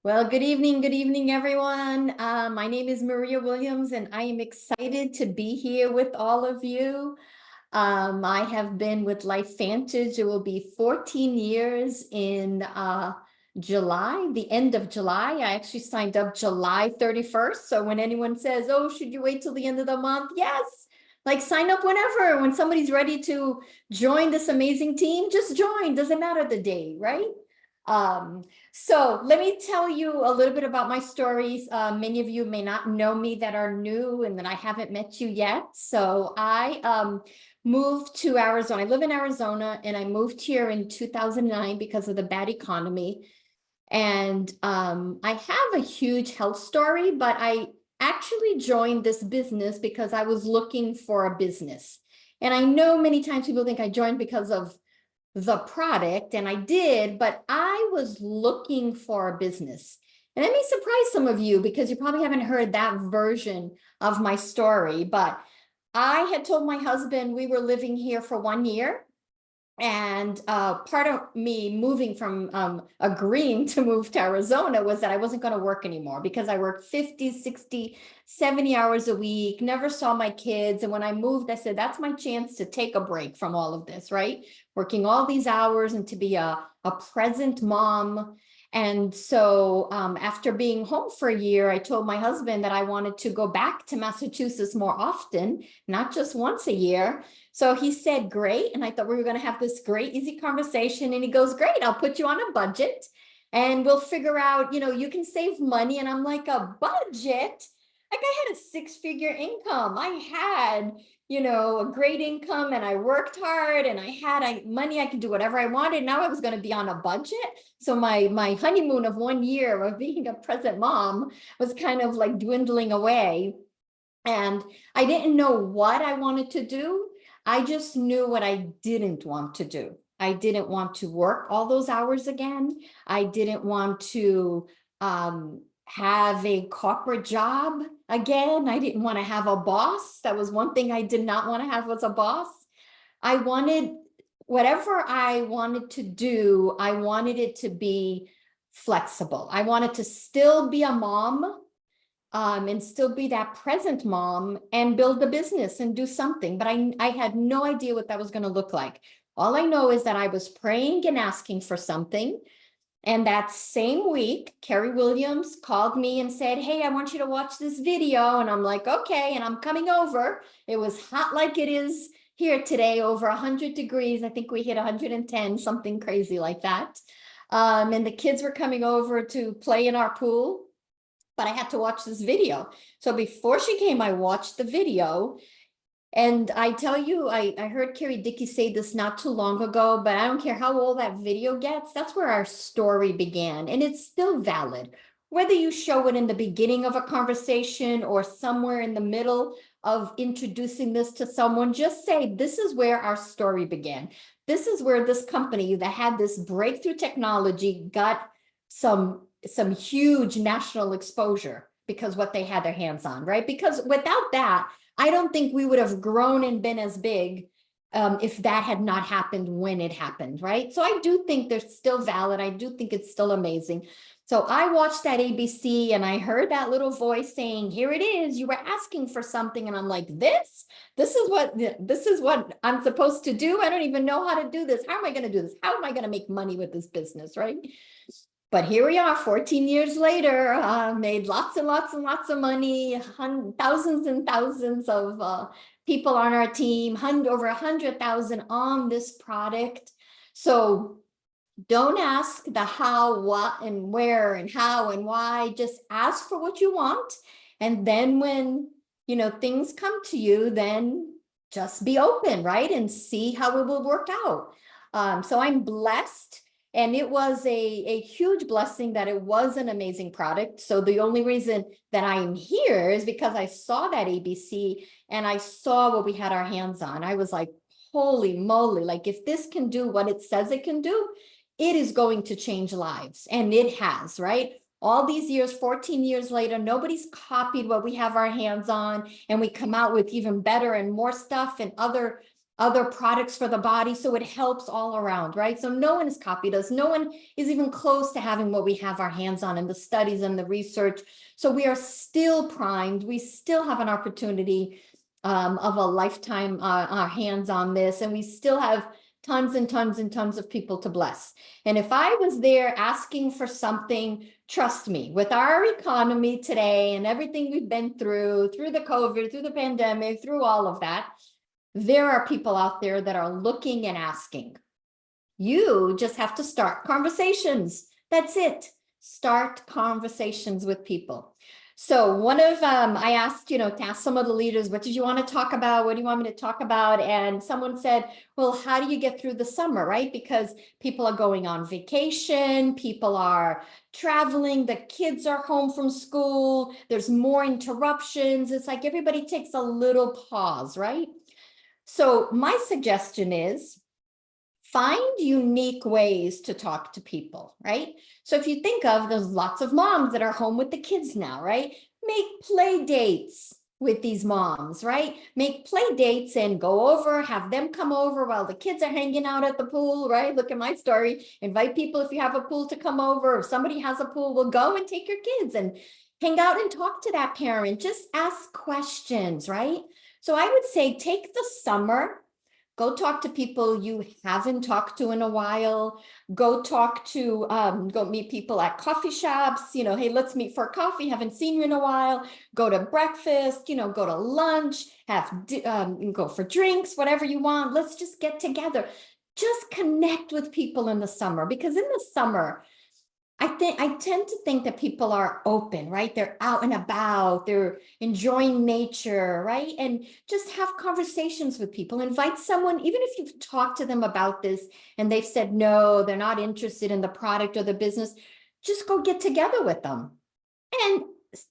Well, good evening, everyone. My name is Maria Williams, and I am excited to be here with all of you. I have been with LifeVantage. It will be 14 years in July, the end of July. I actually signed up July 31st. So when anyone says, oh, should you wait till the end of the month? Yes, like sign up whenever. When somebody's ready to join this amazing team, just join. Doesn't matter the day, right? Um, so let me tell you a little bit about my stories. Many of you may not know me that are new and that I haven't met you yet. So I moved to Arizona. I live in Arizona and I moved here in 2009 because of the bad economy. And I have a huge health story, but I actually joined this business because I was looking for a business. And I know many times people think I joined because of the product, and I did, but I was looking for a business. And it may surprise some of you because you probably haven't heard that version of my story, but I had told my husband we were living here for 1 year. And part of me moving from agreeing to move to Arizona was that I wasn't going to work anymore because I worked 50, 60, 70 hours a week, never saw my kids. And when I moved, I said, that's my chance to take a break from all of this, right? Working all these hours and to be a present mom. And so after being home for a year, I told my husband that I wanted to go back to Massachusetts more often, not just once a year. So he said, great. And I thought we were going to have this great, easy conversation. And he goes, great, I'll put you on a budget and we'll figure out, you can save money. And I'm like, a budget? Like I had a six-figure income. I had, a great income and I worked hard and I had money. I could do whatever I wanted. Now I was going to be on a budget. So my honeymoon of 1 year of being a present mom was kind of like dwindling away. And I didn't know what I wanted to do. I just knew what I didn't want to do. I didn't want to work all those hours again. I didn't want to have a corporate job again. I didn't want to have a boss. That was one thing I did not want to have, was a boss. I wanted whatever I wanted to do, I wanted it to be flexible. I wanted to still be a mom, and still be that present mom and build a business and do something. But I had no idea what that was going to look like. All I know is that I was praying and asking for something. And that same week, Carrie Williams called me and said, hey, I want you to watch this video. And I'm like, okay, and I'm coming over. It was hot like it is here today, over 100 degrees. I think we hit 110, something crazy like that. And the kids were coming over to play in our pool, but I had to watch this video. So before she came, I watched the video. And I tell you, I heard Carrie Dickey say this not too long ago, but I don't care how old that video gets. That's where our story began. And it's still valid. Whether you show it in the beginning of a conversation or somewhere in the middle of introducing this to someone, just say, this is where our story began. This is where this company that had this breakthrough technology got some huge national exposure because what they had their hands on, right? Because without that, I don't think we would have grown and been as big if that had not happened when it happened, right? So I do think they're still valid. I do think it's still amazing. So I watched that ABC and I heard that little voice saying, here it is, you were asking for something. And I'm like, this is what I'm supposed to do. I don't even know how to do this. How am I going to do this? How am I going to make money with this business, right? But here we are 14 years later, made lots and lots and lots of money, thousands and thousands of people on our team, over 100,000 on this product. So don't ask the how, what, and where, and how, and why. Just ask for what you want. And then when, things come to you, then just be open, right? And see how it will work out. So I'm blessed. And it was a huge blessing that it was an amazing product. So the only reason that I am here is because I saw that ABC and I saw what we had our hands on. I was like, holy moly, like if this can do what it says it can do, it is going to change lives. And it has, right? All these years, 14 years later, nobody's copied what we have our hands on. And we come out with even better and more stuff and other other products for the body. So it helps all around, right? So no one has copied us. No one is even close to having what we have our hands on in the studies and the research. So we are still primed. We still have an opportunity of a lifetime, our hands on this, and we still have tons and tons and tons of people to bless. And if I was there asking for something, trust me, with our economy today and everything we've been through the COVID, through the pandemic, through all of that, there are people out there that are looking and asking. You just have to start conversations. That's it. Start conversations with people. So one of, I asked, to ask some of the leaders, what did you want to talk about? What do you want me to talk about? And someone said, well, how do you get through the summer, right? Because people are going on vacation, people are traveling, the kids are home from school, there's more interruptions. It's like everybody takes a little pause, right? So my suggestion is find unique ways to talk to people, right? So if you think of, there's lots of moms that are home with the kids now, right? Make play dates with these moms, right? Make play dates and go over, have them come over while the kids are hanging out at the pool, right? Look at my story. Invite people if you have a pool to come over. If somebody has a pool, we'll go and take your kids and hang out and talk to that parent. Just ask questions, right? So I would say take the summer, go talk to people you haven't talked to in a while. Go talk to, go meet people at coffee shops, hey, let's meet for coffee, haven't seen you in a while. Go to breakfast, go to lunch, go for drinks, whatever you want. Let's just get together. Just connect with people in the summer, because in the summer, I tend to think that people are open, right? They're out and about, they're enjoying nature, right? And just have conversations with people. Invite someone, even if you've talked to them about this and they've said no, they're not interested in the product or the business, just go get together with them and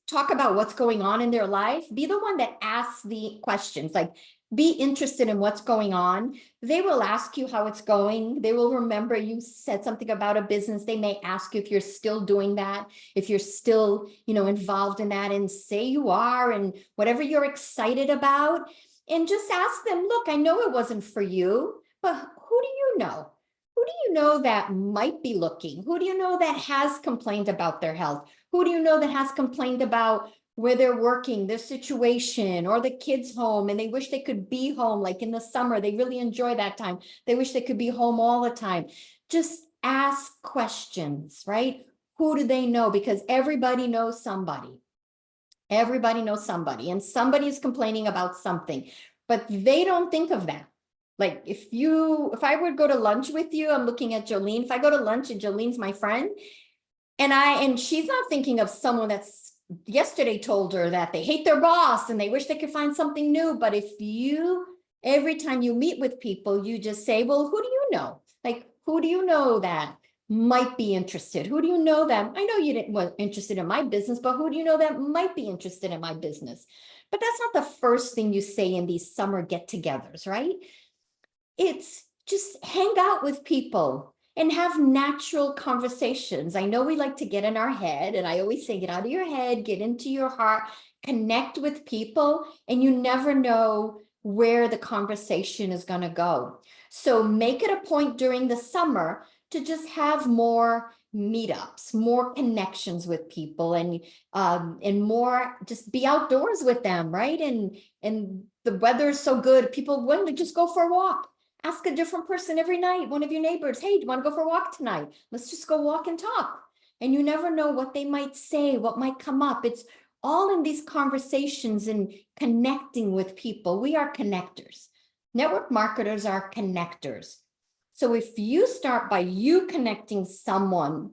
talk about what's going on in their life. Be the one that asks the questions, like be interested in what's going on. They will ask you how it's going. They will remember you said something about a business. They may ask you if you're still doing that, if you're still, involved in that, and say you are, and whatever you're excited about. And just ask them, look, I know it wasn't for you, but who do you know? Who do you know that might be looking? Who do you know that has complained about their health? Who do you know that has complained about where they're working, their situation, or the kids home, and they wish they could be home, like in the summer, they really enjoy that time. They wish they could be home all the time. Just ask questions, right? Who do they know? Because everybody knows somebody. Everybody knows somebody, and somebody is complaining about something, but they don't think of that. Like if I would go to lunch with you, I'm looking at Jolene. If I go to lunch and Jolene's my friend, and she's not thinking of someone that's yesterday told her that they hate their boss and they wish they could find something new. But if every time you meet with people, you just say, well, who do you know? Like, who do you know that might be interested? Who do you know that? I know you didn't was interested in my business, but who do you know that might be interested in my business? But that's not the first thing you say in these summer get-togethers, right? It's just hang out with people and have natural conversations. I know we like to get in our head, and I always say, get out of your head, get into your heart, connect with people, and you never know where the conversation is going to go. So make it a point during the summer to just have more meetups, more connections with people, and more just be outdoors with them, right? And the weather is so good, people want to just go for a walk. Ask a different person every night, one of your neighbors, hey, do you want to go for a walk tonight? Let's just go walk and talk. And you never know what they might say, what might come up. It's all in these conversations and connecting with people. We are connectors. Network marketers are connectors. So if you start by you connecting someone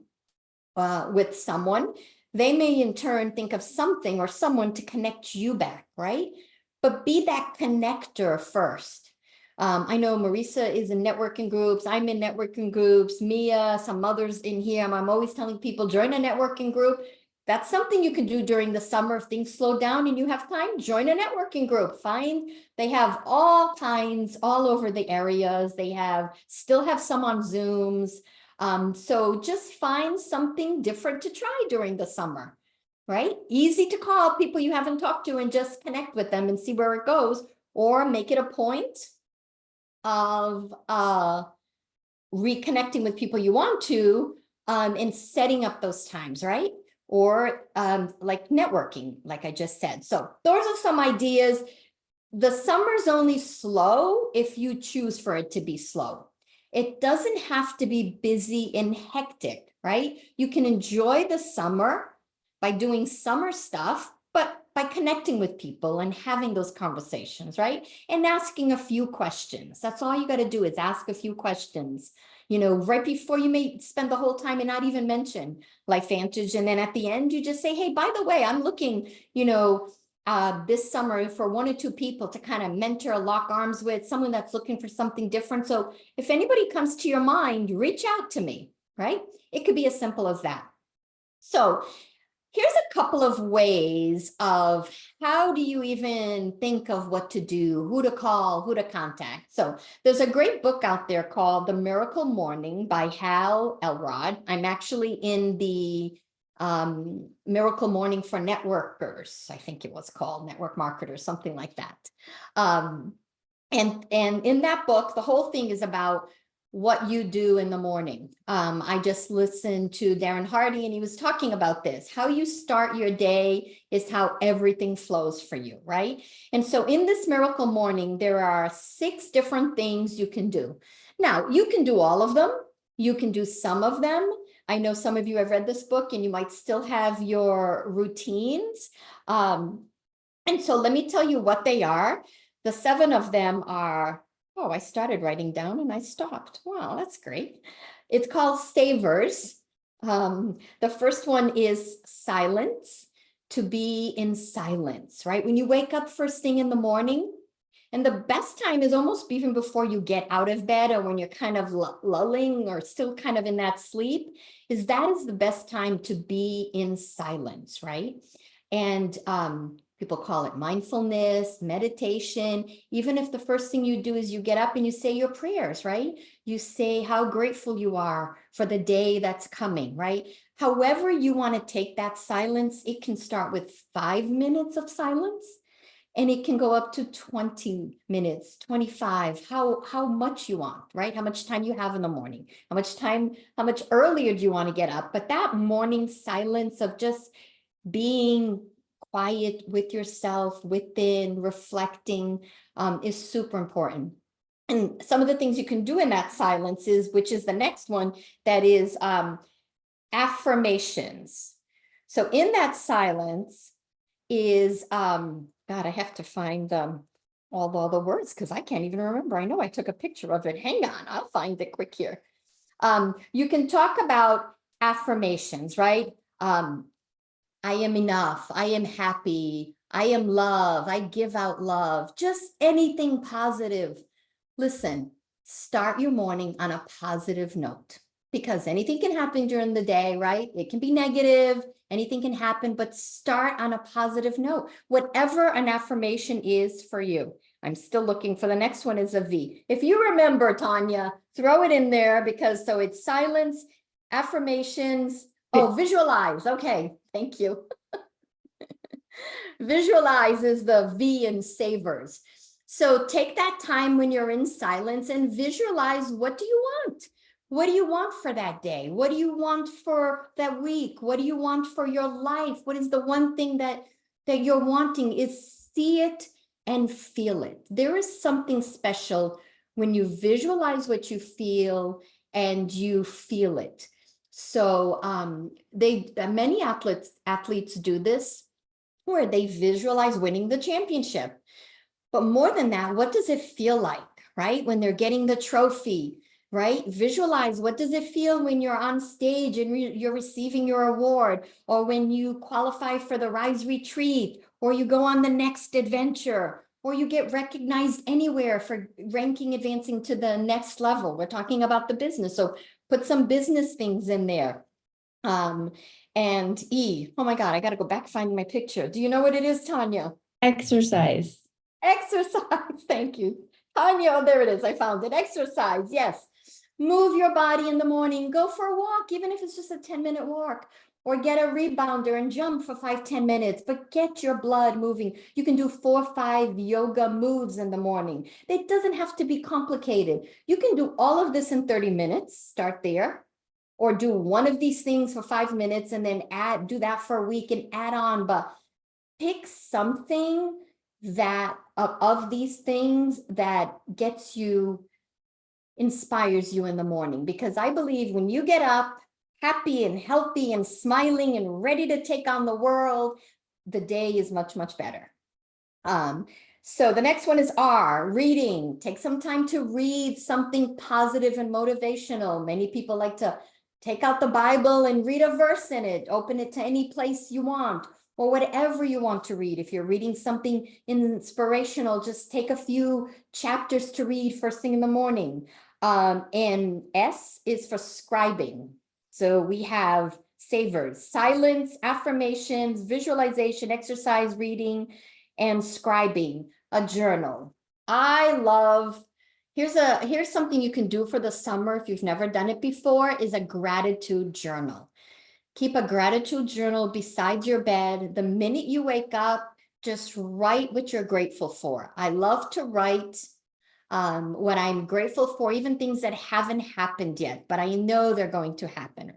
with someone, they may in turn think of something or someone to connect you back, right? But be that connector first. I know Marisa is in networking groups. I'm in networking groups. Mia, some others in here. I'm always telling people, join a networking group. That's something you can do during the summer if things slow down and you have time. Join a networking group. They have all kinds all over the areas. They still have some on Zooms. So just find something different to try during the summer, right? Easy to call people you haven't talked to and just connect with them and see where it goes, or make it a point of reconnecting with people you want to, and setting up those times, right? Or like networking, like I just said. So those are some ideas. The summer's only slow if you choose for it to be slow. It doesn't have to be busy and hectic, right? You can enjoy the summer by doing summer stuff, but by connecting with people and having those conversations, right? And asking a few questions. That's all you got to do is ask a few questions. You know, right before you may spend the whole time and not even mention LifeVantage. And then at the end, you just say, hey, by the way, I'm looking, this summer for 1 or 2 people to kind of mentor, lock arms with, someone that's looking for something different. So if anybody comes to your mind, reach out to me, right? It could be as simple as that. So here's a couple of ways of how do you even think of what to do, who to call, who to contact. So there's a great book out there called The Miracle Morning by Hal Elrod. I'm actually in the Miracle Morning for Networkers, I think it was called, network marketers, something like that. And in that book, the whole thing is about what you do in the morning. I just listened to Darren Hardy and he was talking about this. How you start your day is how everything flows for you, right? And so in this Miracle Morning, there are 6 different things you can do. Now, you can do all of them. You can do some of them. I know some of you have read this book and you might still have your routines. And so let me tell you what they are. The 7 of them are, oh, I started writing down and I stopped. Wow, that's great. It's called Savers. The first one is silence, to be in silence, right? When you wake up first thing in the morning, and the best time is almost even before you get out of bed or when you're kind of lulling or still kind of in that sleep, that is the best time to be in silence, right? And people call it mindfulness, meditation. Even if the first thing you do is you get up and you say your prayers, right? You say how grateful you are for the day that's coming, right? However you want to take that silence, it can start with 5 minutes of silence. And it can go up to 20 minutes, 25, how much you want, right? How much time you have in the morning, how much earlier do you want to get up? But that morning silence of just being quiet with yourself, within, reflecting, is super important. And some of the things you can do in that silence is, which is the next one, that is affirmations. So in that silence is, God, I have to find all the words because I can't even remember. I know I took a picture of it. Hang on, I'll find it quick here. You can talk about affirmations, right? I am enough. I am happy. I am love. I give out love. Just anything positive. Listen, start your morning on a positive note because anything can happen during the day, right? It can be negative. Anything can happen, but start on a positive note. Whatever an affirmation is for you. I'm still looking for the next one is a V. If you remember, Tanya, throw it in there because so it's silence, affirmations. Oh, visualize. Okay, thank you. Visualize is the V in Savers. So take that time when you're in silence and visualize, what do you want? What do you want for that day? What do you want for that week? What do you want for your life? What is the one thing that you're wanting? Is see it and feel it. There is something special when you visualize what you feel and you feel it. So many athletes do this where they visualize winning the championship. But more than that, what does it feel like, right? When they're getting the trophy, right? Visualize, what does it feel when you're on stage and you're receiving your award, or when you qualify for the Rise Retreat, or you go on the next adventure, or you get recognized anywhere for ranking, advancing to the next level. We're talking about the business. So put some business things in there. And E, oh my God, I got to go back, find my picture. Do you know what it is, Tanya? Exercise. Exercise. Thank you. Tanya, oh, there it is. I found it. Exercise. Yes. Move your body in the morning. Go for a walk, even if it's just a 10-minute walk. or get a rebounder and jump for 5-10 minutes, but get your blood moving. You can do 4 or 5 yoga moves in the morning. It doesn't have to be complicated. You can do all of this in 30 minutes, start there, or do one of these things for 5 minutes and then do that for a week and add on, but pick something that of these things that gets you, inspires you in the morning. Because I believe when you get up happy and healthy and smiling and ready to take on the world, the day is much, much better. So the next one is R, reading. Take some time to read something positive and motivational. Many people like to take out the Bible and read a verse in it, open it to any place you want, or whatever you want to read. If you're reading something inspirational, just take a few chapters to read first thing in the morning. And S is for scribing. So we have savers, silence, affirmations, visualization, exercise, reading, and scribing, a journal. I love, here's something you can do for the summer if you've never done it before, is a gratitude journal. Keep a gratitude journal beside your bed. The minute you wake up, just write what you're grateful for. I love to write what I'm grateful for, even things that haven't happened yet, but I know they're going to happen,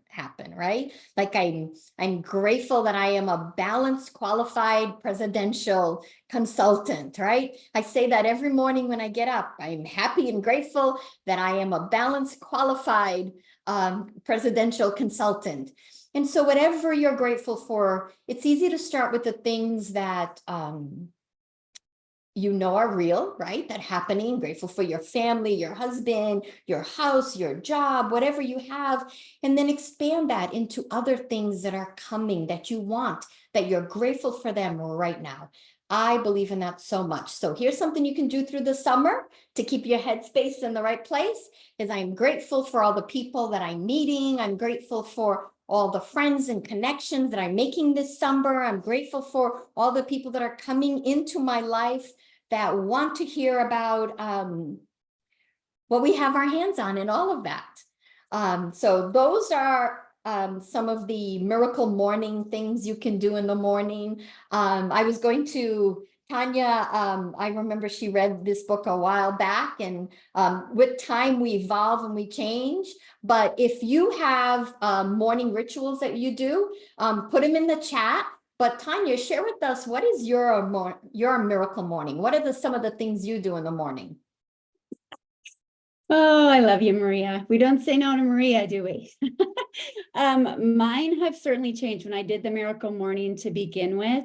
right? Like I'm grateful that I am a balanced, qualified presidential consultant, right? I say that every morning when I get up. I'm happy and grateful that I am a balanced, qualified presidential consultant. And so whatever you're grateful for, it's easy to start with the things that you know are real, right? That happening, grateful for your family, your husband, your house, your job, whatever you have, and then expand that into other things that are coming that you want, that you're grateful for them right now. I believe in that so much. So here's something you can do through the summer to keep your headspace in the right place, is I'm grateful for all the people that I'm meeting. I'm grateful for all the friends and connections that I'm making this summer. I'm grateful for all the people that are coming into my life that want to hear about what we have our hands on and all of that. So those are some of the miracle morning things you can do in the morning. I was going to Tanya, I remember she read this book a while back, and with time we evolve and we change. But if you have morning rituals that you do, put them in the chat. But Tanya, share with us, what is your miracle morning? What are some of the things you do in the morning? Oh, I love you, Maria. We don't say no to Maria, do we? Mine have certainly changed. When I did the miracle morning to begin with,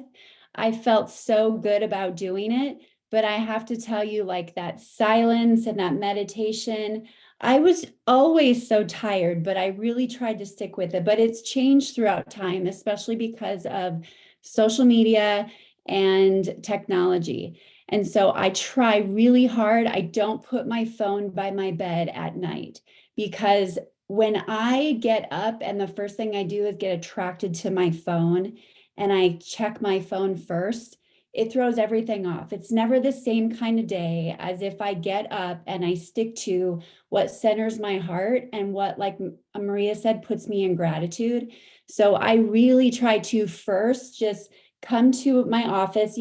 I felt so good about doing it. But I have to tell you, like that silence and that meditation, I was always so tired, but I really tried to stick with it. But it's changed throughout time, especially because of social media and technology. And so I try really hard. I don't put my phone by my bed at night, because when I get up and the first thing I do is get attracted to my phone and I check my phone first, it throws everything off. It's never the same kind of day as if I get up and I stick to what centers my heart and what, like Maria said, puts me in gratitude. So I really try to first just come to my office.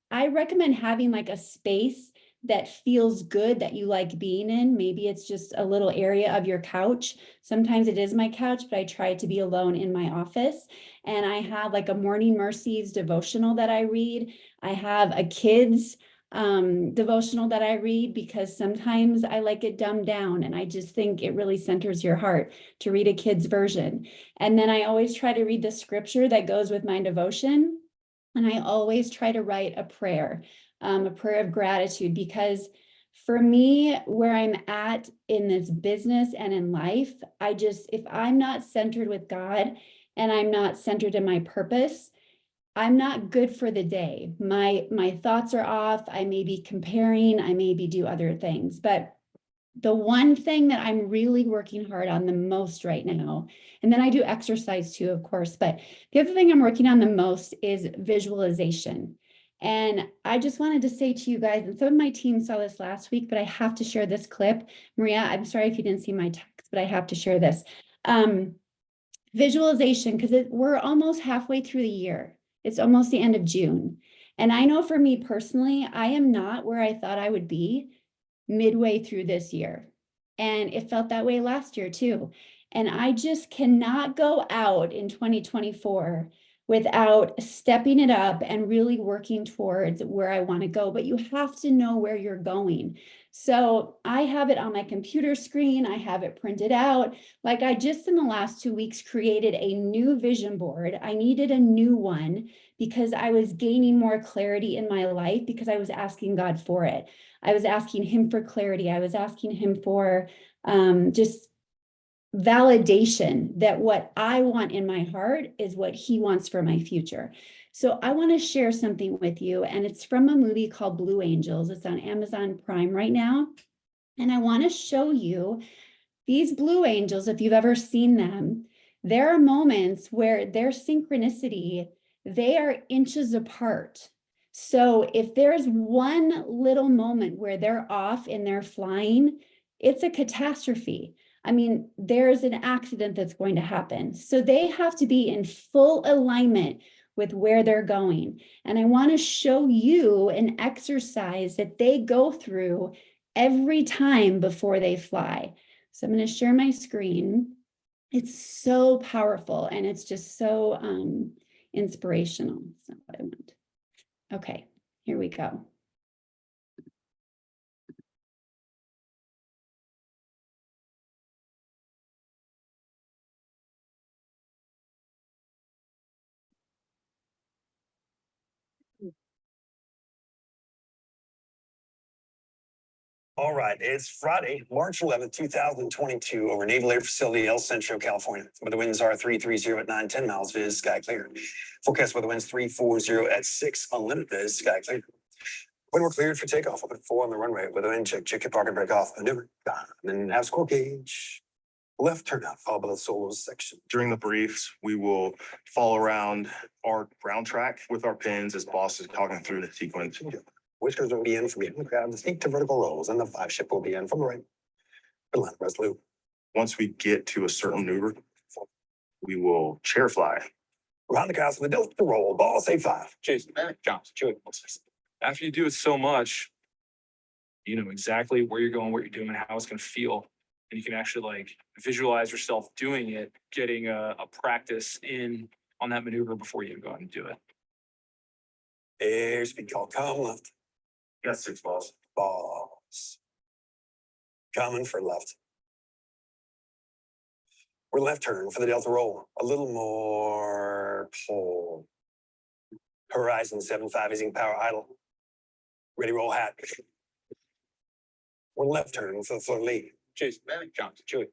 I recommend having like a space that feels good, that you like being in. Maybe it's just a little area of your couch. Sometimes it is my couch, but I try to be alone in my office. And I have like a Morning Mercies devotional that I read. I have a kids devotional that I read, because sometimes I like it dumbed down, and I just think it really centers your heart to read a kid's version. And then I always try to read the scripture that goes with my devotion. And I always try to write a prayer of gratitude, because for me, where I'm at in this business and in life, if I'm not centered with God and I'm not centered in my purpose, I'm not good for the day. My thoughts are off. I may be comparing, I maybe do other things, but the one thing that I'm really working hard on the most right now, and then I do exercise too, of course, but the other thing I'm working on the most is visualization. And I just wanted to say to you guys, and some of my team saw this last week, but I have to share this clip. Maria, I'm sorry if you didn't see my text, but I have to share this. Visualization, because we're almost halfway through the year. It's almost the end of June. And I know for me personally, I am not where I thought I would be midway through this year. And it felt that way last year too. And I just cannot go out in 2024 without stepping it up and really working towards where I want to go. But you have to know where you're going. So I have it on my computer screen. I have it printed out. Like I just in the last 2 weeks created a new vision board. I needed a new one because I was gaining more clarity in my life because I was asking God for it. I was asking him for clarity. I was asking him for just validation that what I want in my heart is what he wants for my future. So I want to share something with you, and it's from a movie called Blue Angels. It's on Amazon Prime right now. And I want to show you these blue angels, if you've ever seen them. There are moments where their synchronicity, they are inches apart. So if there's one little moment where they're off and they're flying, it's a catastrophe. I mean, there's an accident that's going to happen. So they have to be in full alignment with where they're going. And I want to show you an exercise that they go through every time before they fly. So I'm going to share my screen. It's so powerful and it's just so inspirational. That's not what I want. Okay, here we go. All right, it's Friday, March 11th, 2022, over Naval Air Facility, El Centro, California. Weather winds are 330 at 9, 10 miles, viz, sky clear. Forecast weather winds 340 at 6, unlimited, viz, sky clear. When we're cleared for takeoff, up at 4 on the runway, weather wind check your park and break off, maneuver, then have squirrel cage. Left turnout, followed by the solos section. During the briefs, we will follow around our ground track with our pins as boss is talking through the sequence. Whiskers will be in from behind the crowd, the sneak to vertical rolls, and the 5 ship will be in from the right. Atlanta Resolute. Once we get to a certain maneuver, we will chair fly. Around the castle, the Delta roll, ball, say 5. Jason, Johnson, Chewy. After you do it so much, you know exactly where you're going, what you're doing, how it's going to feel. And you can actually like visualize yourself doing it, getting a practice in on that maneuver before you go out and do it. Airspeed call, come left. Got 6 balls. Balls. Coming for left. We're left turn for the Delta roll. A little more pull. Horizon 7-5 easing power idle. Ready roll hat. We're left turn for the floor lead. Jason, Johnson, Chewy.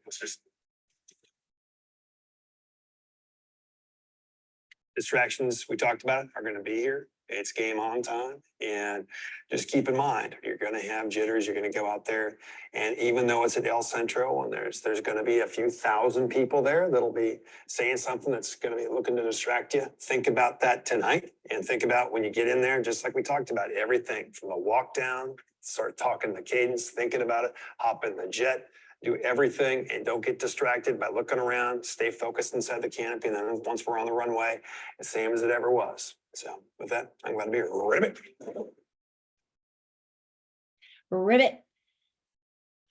Distractions we talked about are going to be here. It's game on time. And just keep in mind, you're going to have jitters. You're going to go out there. And even though it's at El Centro and there's going to be a few thousand people there that'll be saying something that's going to be looking to distract you, think about that tonight. And think about when you get in there, just like we talked about, everything from the walk down, start talking the cadence, thinking about it, hop in the jet. Do everything and don't get distracted by looking around. Stay focused inside the canopy. And then once we're on the runway, it's the same as it ever was. So with that, I'm glad to be here. Ribbit. Ribbit.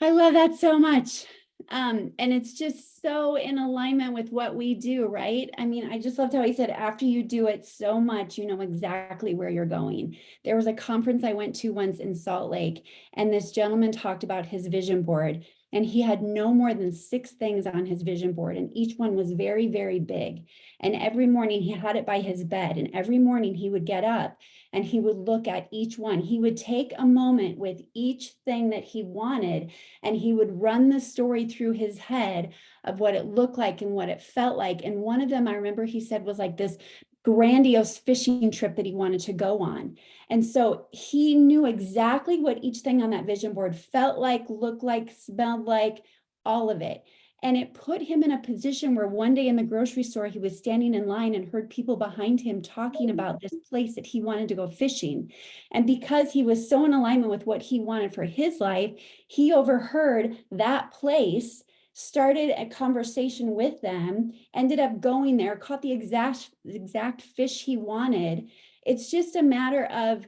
I love that so much. And it's just so in alignment with what we do, right? I mean, I just loved how he said, after you do it so much, you know exactly where you're going. There was a conference I went to once in Salt Lake, and this gentleman talked about his vision board. And he had no more than 6 things on his vision board, and each one was very, very big. And every morning he had it by his bed, and every morning he would get up and he would look at each one. He would take a moment with each thing that he wanted, and he would run the story through his head of what it looked like and what it felt like. And one of them, I remember he said, was like this grandiose fishing trip that he wanted to go on. And so he knew exactly what each thing on that vision board felt like, looked like, smelled like, all of it. And it put him in a position where one day in the grocery store, he was standing in line and heard people behind him talking about this place that he wanted to go fishing. And because he was so in alignment with what he wanted for his life, he overheard that place started a conversation with them, ended up going there, caught the exact fish he wanted. It's just a matter of,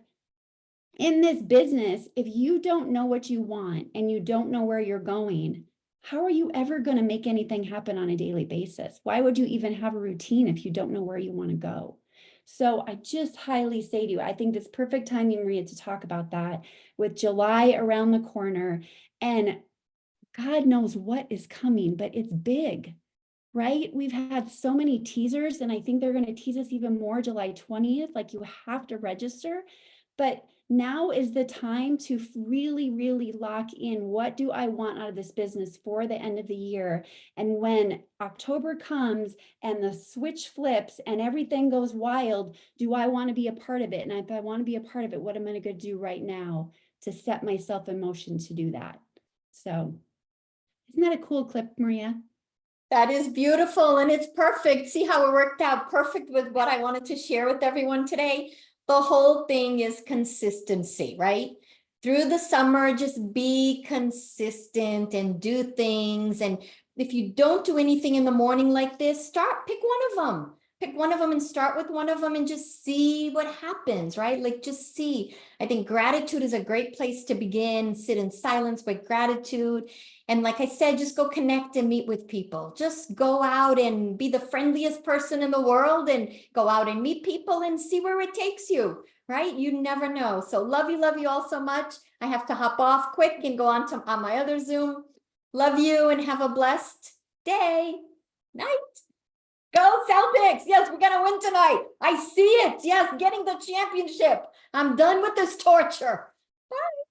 in this business, if you don't know what you want and you don't know where you're going, how are you ever going to make anything happen on a daily basis? Why would you even have a routine if you don't know where you want to go? So I just highly say to you, I think it's perfect timing, Maria, to talk about that with July around the corner, and God knows what is coming, but it's big, right? We've had so many teasers, and I think they're going to tease us even more July 20th. Like, you have to register, but now is the time to really, really lock in, what do I want out of this business for the end of the year? And when October comes and the switch flips and everything goes wild, do I want to be a part of it? And if I want to be a part of it, what am I going to do right now to set myself in motion to do that? So isn't that a cool clip, Maria? That is beautiful and it's perfect. See how it worked out perfect with what I wanted to share with everyone today. The whole thing is consistency, right? Through the summer, just be consistent and do things. And if you don't do anything in the morning like this, pick one of them. Pick one of them and start with one of them and just see what happens, right? Like, just see. I think gratitude is a great place to begin. Sit in silence with gratitude. And like I said, just go connect and meet with people. Just go out and be the friendliest person in the world and go out and meet people and see where it takes you, right? You never know. So love you all so much. I have to hop off quick and go on my other Zoom. Love you and have a blessed day. Night. Go Celtics. Yes, we're going to win tonight. I see it. Yes, getting the championship. I'm done with this torture. Bye.